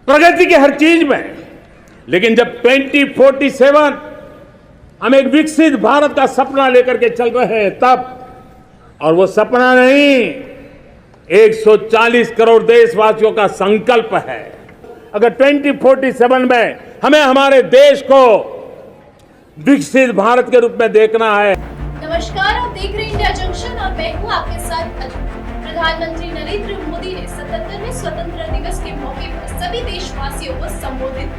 प्रगति की हर चीज में, लेकिन जब 2047 हम एक विकसित भारत का सपना लेकर के चल रहे हैं तब, और वो सपना नहीं 140 करोड़ देशवासियों का संकल्प है। अगर 2047 में हमें हमारे देश को विकसित भारत के रूप में देखना है। नमस्कार, आप देख रहे हैं इंडिया जंक्शन और मैं हूं आपके साथ अजय। प्रधानमंत्री नरेंद्र मोदी ने 77वें स्वतंत्रता दिवस के मौके पर सभी देशवासियों को संबोधित।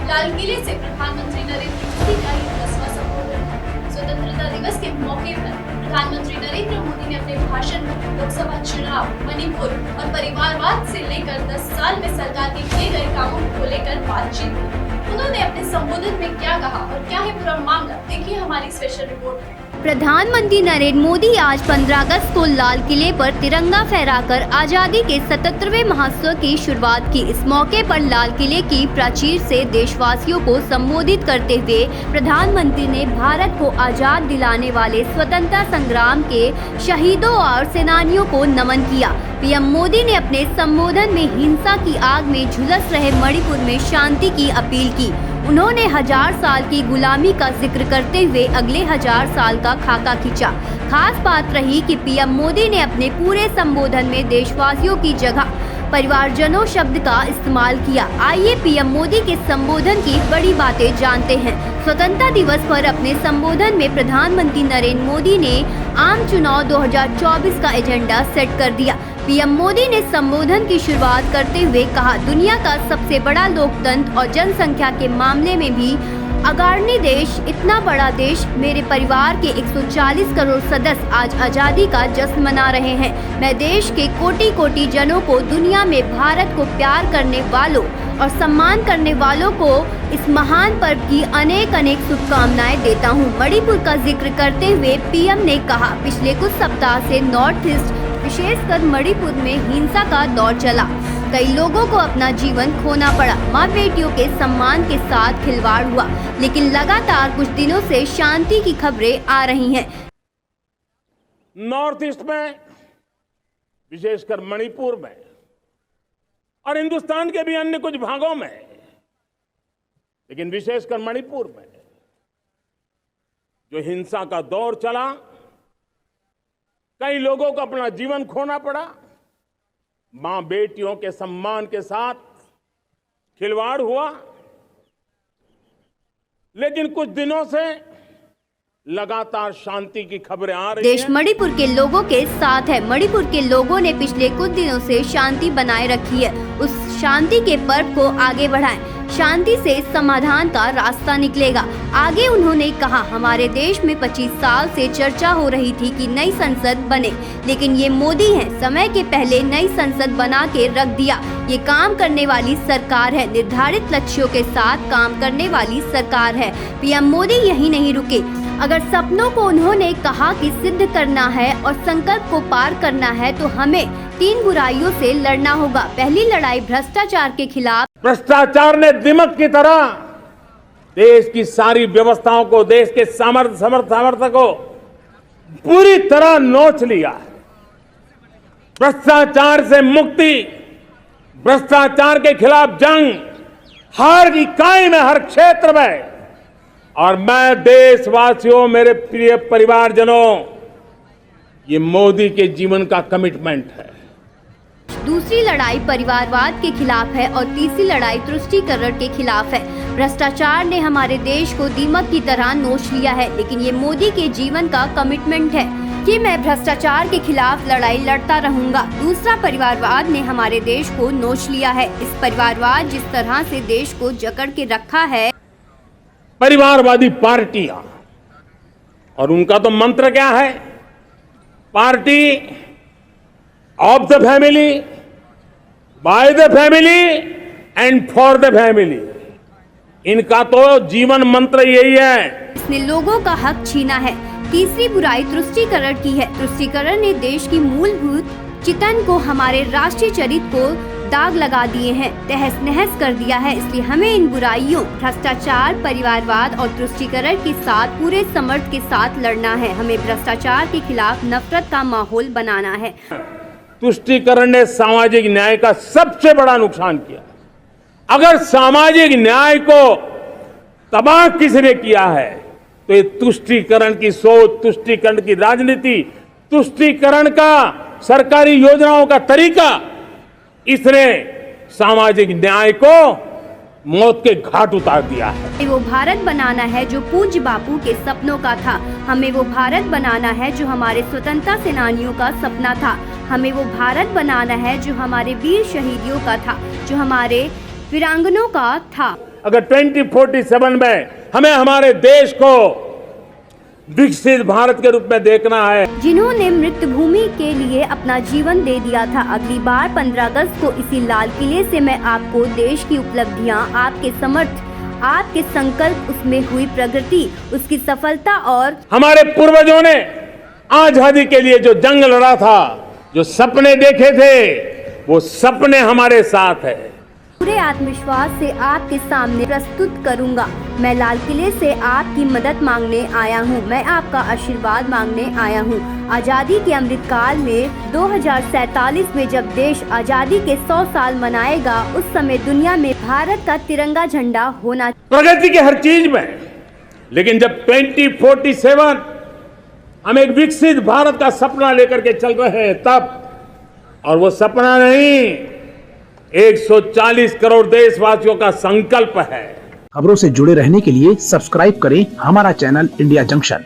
लाल किले से प्रधानमंत्री नरेंद्र मोदी का ये 10वां संबोधन है। स्वतंत्रता दिवस के मौके पर प्रधानमंत्री नरेंद्र मोदी ने अपने भाषण में लोकसभा चुनाव, मणिपुर और परिवारवाद से लेकर 10 साल में सरकार के किए गए कामों को लेकर बातचीत की। उन्होंने अपने संबोधन में क्या कहा और क्या है पूरा मामला, देखिए हमारी स्पेशल रिपोर्ट में। प्रधानमंत्री नरेंद्र मोदी आज 15 अगस्त को लाल किले पर तिरंगा फहराकर आजादी के 77वें महोत्सव की शुरुआत की। इस मौके पर लाल किले की प्राचीर से देशवासियों को संबोधित करते हुए प्रधानमंत्री ने भारत को आजाद दिलाने वाले स्वतंत्रता संग्राम के शहीदों और सेनानियों को नमन किया। पीएम मोदी ने अपने संबोधन में हिंसा की आग में झुलस रहे मणिपुर में शांति की अपील की। उन्होंने 1000 साल की गुलामी का जिक्र करते हुए अगले 1000 साल का खाका खींचा। खास बात रही कि पीएम मोदी ने अपने पूरे संबोधन में देशवासियों की जगह परिवारजनों शब्द का इस्तेमाल किया। आइए पीएम मोदी के संबोधन की बड़ी बातें जानते हैं। स्वतंत्रता दिवस पर अपने संबोधन में प्रधानमंत्री नरेंद्र मोदी ने आम चुनाव 2024 का एजेंडा सेट कर दिया। पीएम मोदी ने संबोधन की शुरुआत करते हुए कहा, दुनिया का सबसे बड़ा लोकतंत्र और जनसंख्या के मामले में भी अग्रणी देश, इतना बड़ा देश, मेरे परिवार के 140 करोड़ सदस्य आज आजादी का जश्न मना रहे हैं। मैं देश के कोटि कोटि जनों को, दुनिया में भारत को प्यार करने वालों और सम्मान करने वालों को इस महान पर्व की अनेक अनेक शुभकामनाएं देता हूं। मणिपुर का जिक्र करते हुए पीएम ने कहा, पिछले कुछ सप्ताह से नॉर्थ ईस्ट विशेषकर मणिपुर में हिंसा का दौर चला। कई लोगों को अपना जीवन खोना पड़ा। माँ बेटियों के सम्मान के साथ खिलवाड़ हुआ, लेकिन लगातार कुछ दिनों से शांति की खबरें आ रही हैं। नॉर्थ ईस्ट में, विशेषकर मणिपुर में और हिंदुस्तान के भी अन्य कुछ भागों में, लेकिन विशेषकर मणिपुर में जो हिंसा का दौर चला, कई लोगों को अपना जीवन खोना पड़ा। मां बेटियों के सम्मान के साथ खिलवाड़ हुआ, लेकिन कुछ दिनों से लगातार शांति की खबरें आ रही हैं। देश मणिपुर के लोगों के साथ है। मणिपुर के लोगों ने पिछले कुछ दिनों से शांति बनाए रखी है। उस शांति के पर्व को आगे बढ़ाएं। शांति से समाधान का रास्ता निकलेगा। आगे उन्होंने कहा, हमारे देश में 25 साल से चर्चा हो रही थी कि नई संसद बने, लेकिन ये मोदी हैं, समय के पहले नई संसद बना के रख दिया। ये काम करने वाली सरकार है, निर्धारित लक्ष्यों के साथ काम करने वाली सरकार है। पीएम मोदी यही नहीं रुके। अगर सपनों को उन्होंने कहा कि सिद्ध करना है और संकल्प को पार करना है, तो हमें 3 बुराइयों से लड़ना होगा। पहली लड़ाई भ्रष्टाचार के खिलाफ। भ्रष्टाचार ने दिमक की तरह देश की सारी व्यवस्थाओं को, देश के सामर्थ्य को पूरी तरह नोच लिया। भ्रष्टाचार से मुक्ति, भ्रष्टाचार के खिलाफ जंग हर इकाई में, हर क्षेत्र में। और मैं देशवासियों, मेरे प्रिय परिवारजनों, ये मोदी के जीवन का कमिटमेंट है। दूसरी लड़ाई परिवारवाद के खिलाफ है और तीसरी लड़ाई तुष्टीकरण के खिलाफ है। भ्रष्टाचार ने हमारे देश को दीमक की तरह नोच लिया है, लेकिन ये मोदी के जीवन का कमिटमेंट है कि मैं भ्रष्टाचार के खिलाफ लड़ाई लड़ता रहूंगा। दूसरा, परिवारवाद ने हमारे देश को नोच लिया है। इस परिवारवाद जिस तरह से देश को जकड़ के रखा है। परिवारवादी पार्टियां, और उनका तो मंत्र क्या है, party of the family, by the family and for the family. इनका तो जीवन मंत्र यही है। इसने लोगों का हक छीना है। तीसरी बुराई तुष्टीकरण की है। तुष्टीकरण ने देश की मूलभूत चिंतन को, हमारे राष्ट्रीय चरित्र को दाग लगा दिए हैं, तहस नहस कर दिया है। इसलिए हमें इन बुराइयों, भ्रष्टाचार, परिवारवाद और तुष्टीकरण के साथ पूरे समर्थ के साथ लड़ना है। हमें भ्रष्टाचार के खिलाफ नफरत का माहौल बनाना है। तुष्टीकरण ने सामाजिक न्याय का सबसे बड़ा नुकसान किया। अगर सामाजिक न्याय को तबाह किसने किया है तो ये तुष्टीकरण की सोच, तुष्टीकरण की राजनीति, तुष्टीकरण का सरकारी योजनाओं का तरीका, इसने सामाजिक न्याय को मौत के घाट उतार दिया है। हमें वो भारत बनाना है जो पूज्य बापू के सपनों का था। हमें वो भारत बनाना है जो हमारे स्वतंत्रता सेनानियों का सपना था। हमें वो भारत बनाना है जो हमारे वीर शहीदियों का था, जो हमारे वीरांगनों का था। अगर 2047 में हमें हमारे देश को विकसित भारत के रूप में देखना है, जिन्होंने मृत्यु भूमि के लिए अपना जीवन दे दिया था। अगली बार 15 अगस्त को इसी लाल किले से मैं आपको देश की उपलब्धियां, आपके समर्थ, आपके संकल्प, उसमें हुई प्रगति, उसकी सफलता और हमारे पूर्वजों ने आजादी के लिए जो जंग लड़ा था, जो सपने देखे थे, वो सपने हमारे साथ है। पूरे आत्मविश्वास से आपके सामने प्रस्तुत करूंगा। मैं लाल किले से आपकी मदद मांगने आया हूं। मैं आपका आशीर्वाद मांगने आया हूं। आजादी के अमृत काल में 2047 में जब देश आजादी के 100 साल मनाएगा, उस समय दुनिया में भारत का तिरंगा झंडा होना। प्रगति के हर चीज में, लेकिन जब 2047 हम एक विकसित भारत का सपना लेकर के चल रहे हैं तब, और वो सपना नहीं, 140 करोड़ देशवासियों का संकल्प है। खबरों से जुड़े रहने के लिए सब्सक्राइब करें हमारा चैनल इंडिया जंक्शन।